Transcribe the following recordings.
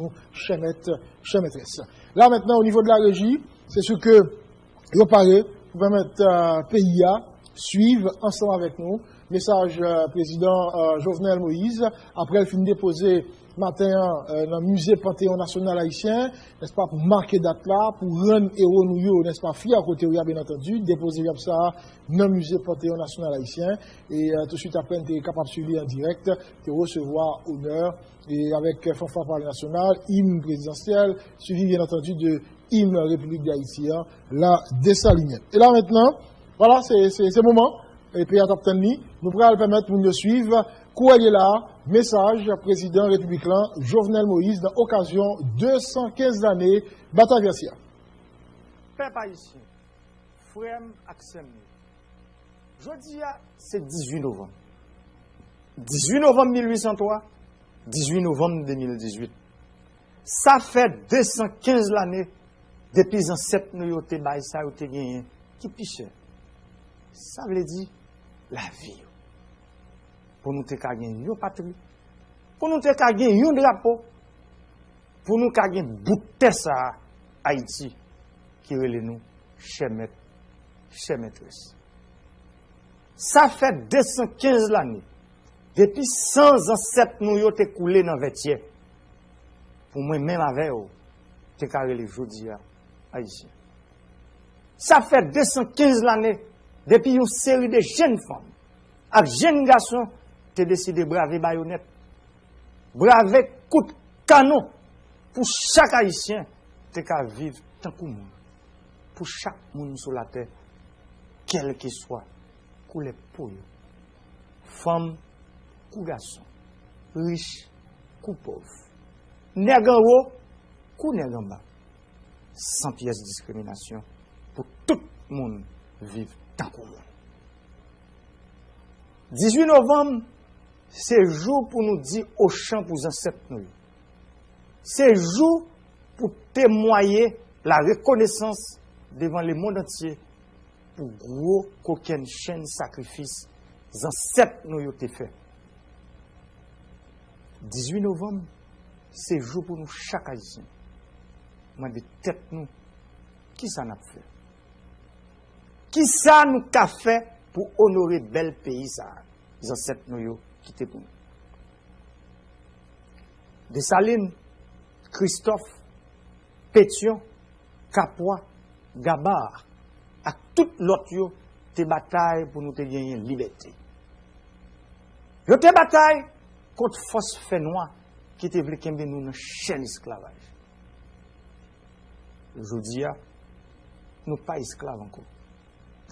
nous, chers maîtresses. Là, maintenant, au niveau de la régie, c'est ce que je parais pour permettre pays à suivre ensemble avec nous. Message président Jovenel Moïse, après il finit de déposer matin dans le musée Panthéon National Haïtien, n'est-ce pas, pour marquer date là, pour rendre héros nous, n'est-ce pas, fier à côté, bien entendu, déposer comme ça dans le musée Panthéon National Haïtien, et tout de suite après, tu es capable de suivre en direct, de recevoir honneur, et avec fanfare parler national, hymne présidentiel, suivi bien entendu de hymne République d'Haïti, la Dessalines. Et là maintenant, voilà, c'est le moment. Et puis à Taptani, nous pourrons permettre de nous suivre. Courrier là, message président républicain Jovenel Moïse dans l'occasion 215 années bataille Versia. Peuple haïtien, frère Axem, jeudi c'est 18 novembre. 18 novembre 1803, 18 novembre 2018. Ça fait 215 l'année depuis en 7 nous yote bay ça yote gagné qui piche. Ça veut dire la vie. Pour nous te gagner une patrie, pour nous te gagner un drapeau, pour nous gagner bout de ça Haïti qui relève nous chers maîtres, chers maîtresses. Ça fait 215 l'année depuis 107 nous yo te coulé dans vêtier. Pour moi même avec eux, te carré jodi haïtien. Ça fait 215 l'année depuis une série de jeunes femmes avec jeunes garçons te décidé de braver baïonnette, braver coup de canon pour chaque haïtien te ka vivre tant que monde. Pour chaque monde sur la terre, quel qu'il soit, couleur pour eux. Femme, ou garçon, riche, ou pauvre. Nègre en haut, ou nègre en bas. Sans pièce de discrimination, pour tout le monde vivre tant que monde. 18 novembre, c'est jour pour nous dire au champ pour les ancêtres nous. C'est jour pour témoigner la reconnaissance devant le monde entier pour gros qu'aucune chaîne sacrifice les ancêtres nous ont fait. 18 novembre, c'est jour pour nous chaque haïtien. Moi de tête nous, qui ça n'a fait? Qui ça nous a fait pour honorer bel pays ça? Les ancêtres nous qui étaient pour nous. Dessalines, Christophe, Pétion, Capois, Gabar, à tout l'autre te bataille pour nous te gagner liberté. Yo te bataille contre force fait noir qui te voulait kembe nous dans chaîne esclavage. Aujourd'hui, nous pas esclaves encore.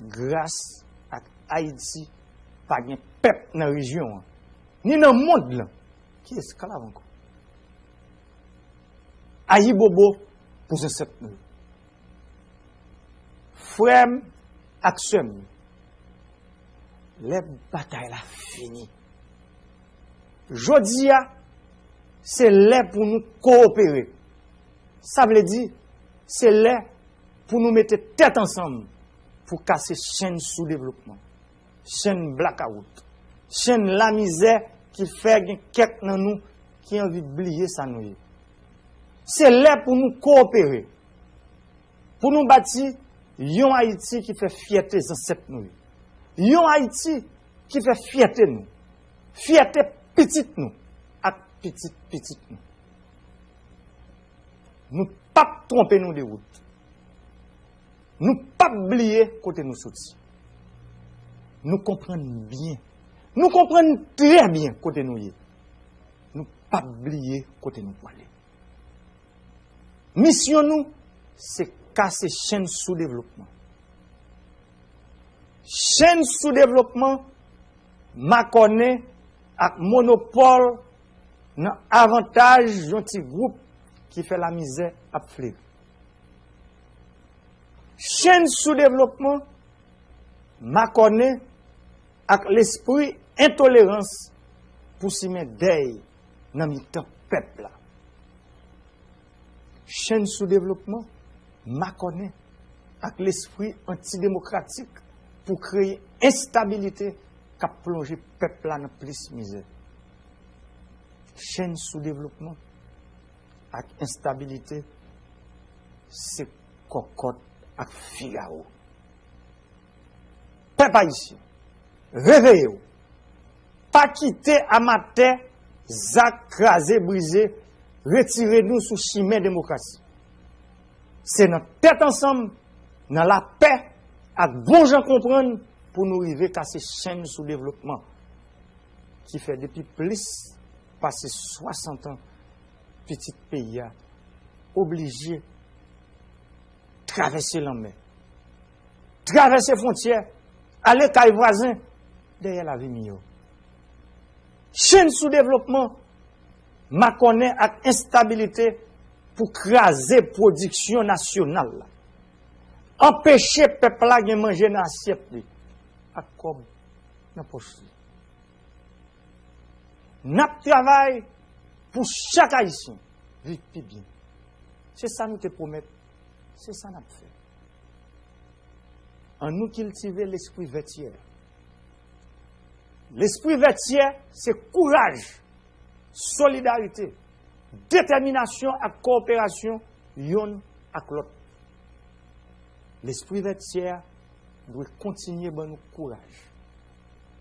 Grâce à Haïti, pas de peuple dans la région, ni dans le monde là, qui est esclave encore. Aïe Bobo pour ce sept nous. Frère Aksem, les batailles la fini. Jodia, c'est là pour nous coopérer. Ça veut dire, c'est là pour nous mettre tête ensemble pour casser chaîne sous-développement, chaîne blackout, chaîne la misère qui fait quelqu'un dans nous qui a envie d'oublier ça nous. C'est là pour nous coopérer, pour nous bâtir yon Haïti qui fait fierté dans cette nous. Yon Haïti qui fait fierté nous. Fierté petite nous. À petite nous. Nous pas tromper nous de route. Nous pas oublier côté nous sorti. Nous comprenons bien. Nous comprenons très bien côté nous y. Nous pas oublier côté nous pour aller. Mission nous, c'est casser chaîne sous-développement. Chaîne sous-développement, ma connaît, avec monopole, dans avantage d'un petit groupe qui fait la misère à fleurir. Chaîne sous-développement, ma connaît, avec l'esprit intolérance pour s'y mettre d'ail dans le temps peuple là. Chaîne sous-développement, ma connaît avec l'esprit antidémocratique pour créer instabilité qui a plongé le peuple là dans plus misère. Chaîne sous-développement ak instabilité, c'est cocotte ak Figaro. Peuple haïtien, réveillez-vous. Pas quitter amateur, zak crasé, brisé, retirez-nous sous chimère démocratie. C'est notre tête ensemble, dans la paix, avec bon gens comprendre, pour nous arriver à ces chaînes sous développement, qui fait depuis plus, passer 60 ans, petit pays a obligé de traverser la mer, traverser les frontières, aller à voisin, derrière la vie mieux. Chaîne sous développement, ma connaît avec instabilité pour craser production nationale. Empêcher peuple là de manger dans l'assiette à comme dans poche. N'a travail pour chaque haïtien vivre plus bien. C'est ça nous te promettons. C'est ça nous fait. En nous cultiver l'esprit vertière. L'esprit vertière, c'est courage, solidarité, détermination et coopération, yon avec l'autre. L'esprit vertière doit continuer à nous courage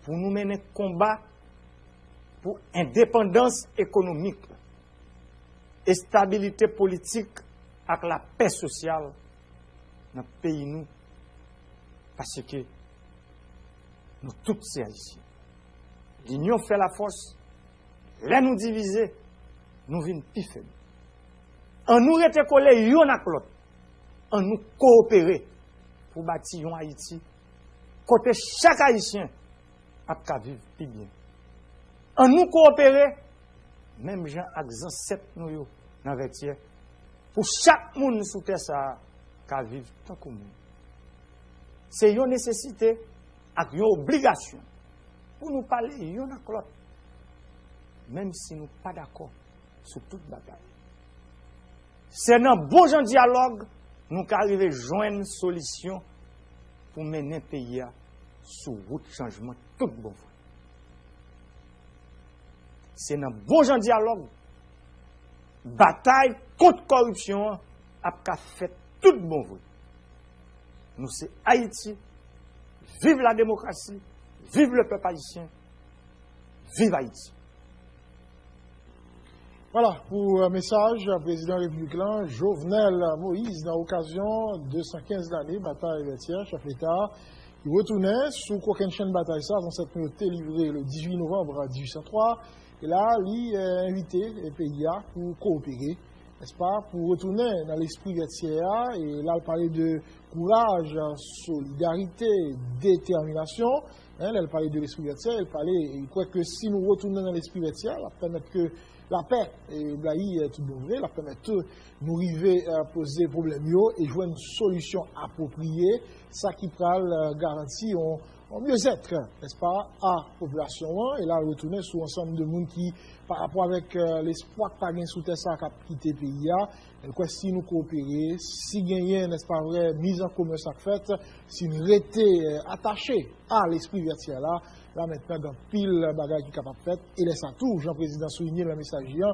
pour nous mener combat pour indépendance économique et stabilité politique avec la paix sociale dans le pays nous parce que nous tous ces haïtiens. L'union fait la force, là nous diviser, nous venons plus faibles. En nous rester collés yon avec l'autre, en nous coopérer pour bâtir un Haïti, côté chaque haïtien a qu'à vivre plus bien. En nous coopérer, même gens avec ancêtres nous dans vêtier, pour chaque monde sous terre ça qu'à vivre tant que nous. C'est une nécessité et une obligation pour nous parler yon avec l'autre, même si nous ne sommes pas d'accord sur toute bataille. C'est dans un bon dialogue nous arrivons à joindre une solution pour mener le pays sous route de changement tout bon. C'est dans un bon dialogue, bataille contre la corruption a fait tout bon. Nous, c'est Haïti, vive la démocratie, vive le peuple haïtien, vive Haïti. Voilà, pour un message, président républicain Jovenel Moïse, dans l'occasion de 115 années, bataille vertière, chef d'État, il retournait sous aucune chaîne de bataille, ça, dans cette communauté livrée le 18 novembre 1803, et là, il est invité les pays pour coopérer, n'est-ce pas, pour retourner dans l'esprit vertière, et là, il parlait de courage, solidarité, détermination, hein, là, il parlait de l'esprit vertière, il croit que si nous retournons dans l'esprit vertière, ça permet que la paix, et Blaï est tout bon vrai, la permet de nous arriver à poser problème et jouer une solution appropriée, ça qui pourra garantir un mieux-être, n'est-ce pas, à la population. Et là, retourner sur ensemble de monde qui, par rapport avec l'espoir de pas gagner sous terre, ça a quitté le pays, quoi, si nous coopérer, si gagner, n'est-ce pas vrai, mise en commun, ça fait, si nous rester attachés à l'esprit vertical là, là maintenant, dans pile bagage qui est capable de faire, et laisse à tout, Jean-Président souligné le message hier,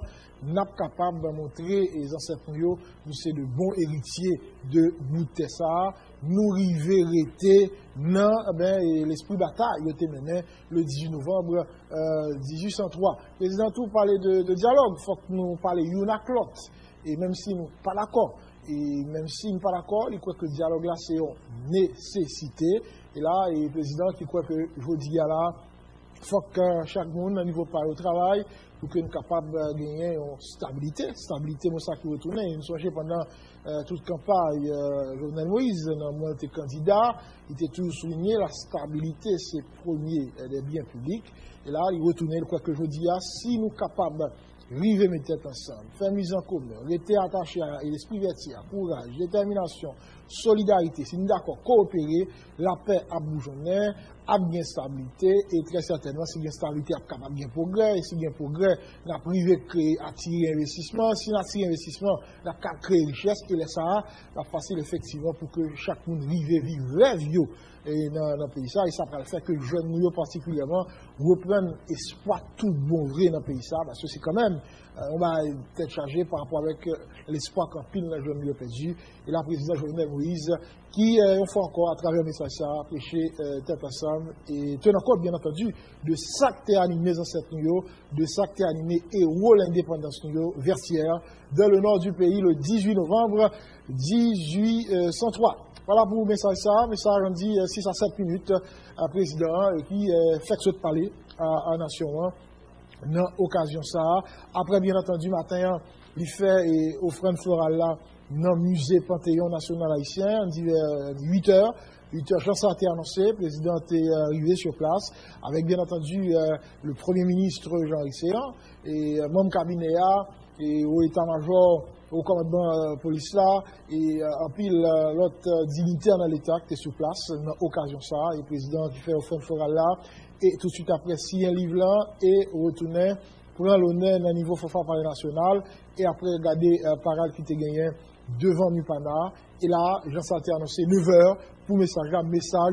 n'a pas capable de montrer les ancêtres nous, c'est de bons héritiers de Moutessa, nous river rester dans l'esprit bataille, il était mené le 18 novembre 1803. Le président tout parlait de dialogue, il faut que nous parlions une à l'autre. Et même si nous ne sommes pas d'accord, et même si nous ne sommes pas d'accord, il croit que le dialogue là, c'est une nécessité. Et là, il y a le président qui croit que je dis là, il faut que chaque monde, au niveau par le travail, pour que nous soyons capables de gagner une stabilité. Stabilité, c'est ça qui retourne. Nous sommes pendant toute campagne, Jovenel Moïse, dans mon candidat, il était toujours souligné, la stabilité, c'est premier des biens publics. Et là, il retourne, il croit que je dis, si nous sommes capables river mes têtes ensemble, faire mise en commun, rester attaché à l'esprit vertical, courage, détermination, solidarité, si nous d'accord coopérer, la paix a bougeonné, a bien stabilité, et très certainement, si bien stabilité, a capable bien progrès, et si bien progrès, la privé créer, attirer investissement, si l'attirer investissement, la créer richesse, et ça, la facile effectivement pour que chaque monde vive rêve et dans le pays ça, et ça va le faire que les jeunes nous particulièrement reprennent espoir tout bon vrai dans le pays ça, parce que c'est quand même, on va être chargé par rapport avec l'espoir qu'en pile les jeunes nous perdu, et la présidente Jovenel Moïse, qui, une fois encore, à travers le message ça, prêcher tête ensemble, et tenant compte, bien entendu, de ça qui est animé dans cette nuit, de ça qui est animé héros l'indépendance nuit, Vertières, dans le nord du pays, le 18 novembre 1803. Voilà pour le message ça, message on dit 6 à 7 minutes à président, et puis fait ce parler à Nation 1, dans l'occasion ça. Après, bien entendu, matin, il fait offrande florale là, dans le musée Panthéon National Haïtien, on dit 8 heures. 8 heures, Jean a été annoncé, le président est arrivé sur place, avec bien entendu le Premier ministre Jean-Yves Séan, et membre cabinet et au état-major, au commandement police là, et en pile l'autre dignitaire dans l'État qui est sur place, dans l'occasion ça, et le président qui fait offrande florale là, et tout de suite après, signer un livre là, et retourner pour l'honneur dans le niveau fanfare palais national, et après regarder parade qui était gagné devant Nupana, et là, Jean a annoncé 9h pour message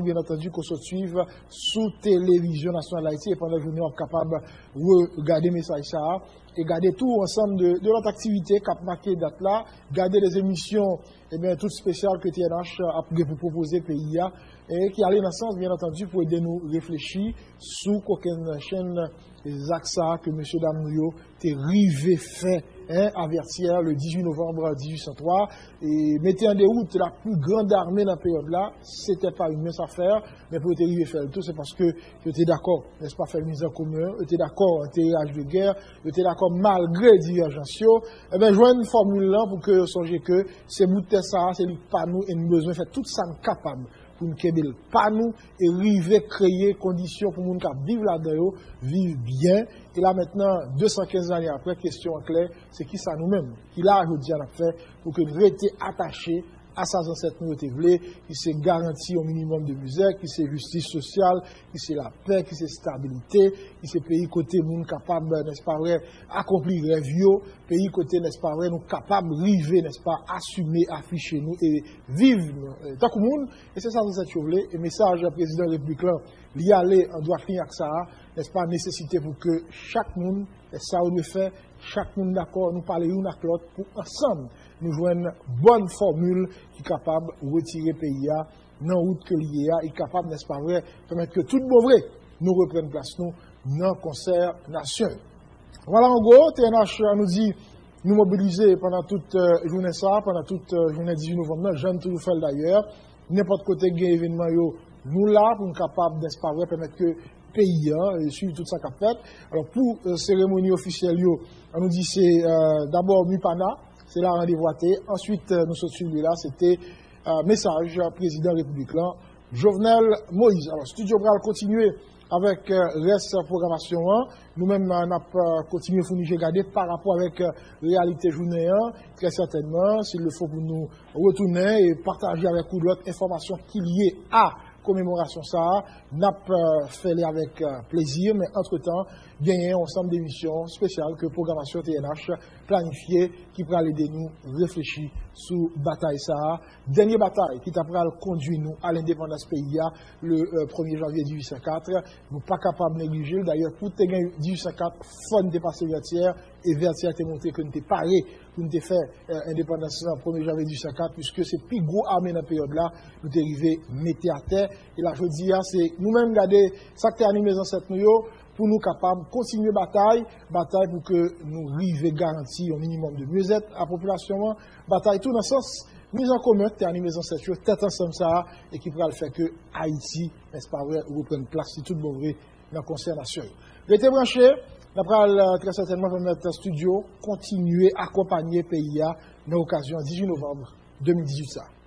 bien entendu, qu'on se suive sous télévision nationale d'Haïti, et pendant la journée, on est capable de regarder message ça, et garder tout ensemble de notre activité, cap marqué date là, garder des émissions, toutes spéciales que TNH a pour proposer pays, et qui allaient dans le sens, bien entendu, pour aider nous réfléchir sous aucune chaîne Zaxa que M. Damnouyo t'est rivé fait à Vertières le 18 novembre 1803 et mettez en déroute la plus grande armée dans la période là, c'était pas une mince affaire, mais pour être arrivé faire le tout, c'est parce que j'étais d'accord, n'est-ce pas, faire mise en commun, j'étais d'accord en terrage de guerre, j'étais d'accord malgré divergence, joindre une formule là pour que songez que c'est bout de ça, c'est pas nous et nous besoin de faire tout ça capable pour nous kebel pas nous et arriver créer conditions pour nous vivre là-dedans, vivre bien. Et là maintenant, 215 années après, question en clair, c'est qui ça nous-mêmes, qui là aujourd'hui on a fait pour que nous restions attachés à sa ancêtre nous était voulu, qui s'est garanti au minimum de misère, qui c'est justice sociale, qui c'est la paix, qui c'est stabilité, qui c'est pays côté monde capable, n'est-ce pas vrai, accomplir rêve, pays côté, n'est-ce pas vrai, nous capable river, n'est-ce pas, assumer, afficher nous et vivre tant que monde. Et c'est ça que cette chose et message du président de la République là, l'y aller, on doit finir avec ça, n'est-ce pas, nécessité pour que chaque monde, et ça on le fait, chaque monde d'accord, nous parler une avec l'autre pour ensemble nous jouons une bonne formule qui est capable de retirer le pays dans la route que l'IA est capable, n'est-ce pas vrai, permettre que tout le bon vrai nous reprenne place nous dans le concert nation. Voilà en gros, TNH nous dit nous mobiliser pendant toute journée ça, pendant toute journée 18 novembre, j'aime tout faire d'ailleurs, n'importe côté de événement, nous là pour nous capables, n'est-ce pas vrai, permettre que pays, et suivre tout ça qu'a fait. Alors pour cérémonie officielle, on nous dit c'est d'abord Mupana, c'est là rendez-vous. Ensuite, nous sommes suivis là, c'était message président républicain Jovenel Moïse. Alors, Studio Bral continuer avec reste programmation 1. Nous-mêmes, on a continué à regarder par rapport avec réalité journée 1, très certainement, s'il le faut pour nous retourner et partager avec vous d'autres informations qui liées à commémoration ça, n'a pas fait avec plaisir, mais entre-temps, gagner un ensemble d'émissions spéciales que programmation TNH planifiée qui pourra aider nous réfléchir sur bataille ça. Dernière bataille qui t'a conduit nous à l'indépendance pays le 1er janvier 1804. Nous pas capable de négliger. D'ailleurs, pour te gagner 1804, faut nous dépasser Vertières et Vertières a montré que nous t'es paré pour nous faire indépendance le 1er janvier 1804 puisque c'est plus gros armée dans la période là, nous t'es arrivé mettre à terre. Et là, je dis, c'est nous-mêmes garder ça qui animé dans cette nuit pour nous capables de continuer bataille pour que nous arrivions garantir un minimum de mieux-être à la population, bataille tout dans le sens mise en commun, animé dans cette chose, tête ensemble ça, et qui pourra le faire que Haïti, n'est-ce pas vrai, reprenne place, si tout le monde vrai, dans le concert national. Restez branchés, d'après très certainement notre studio, continuer à accompagner le pays dans l'occasion 18 novembre 2018.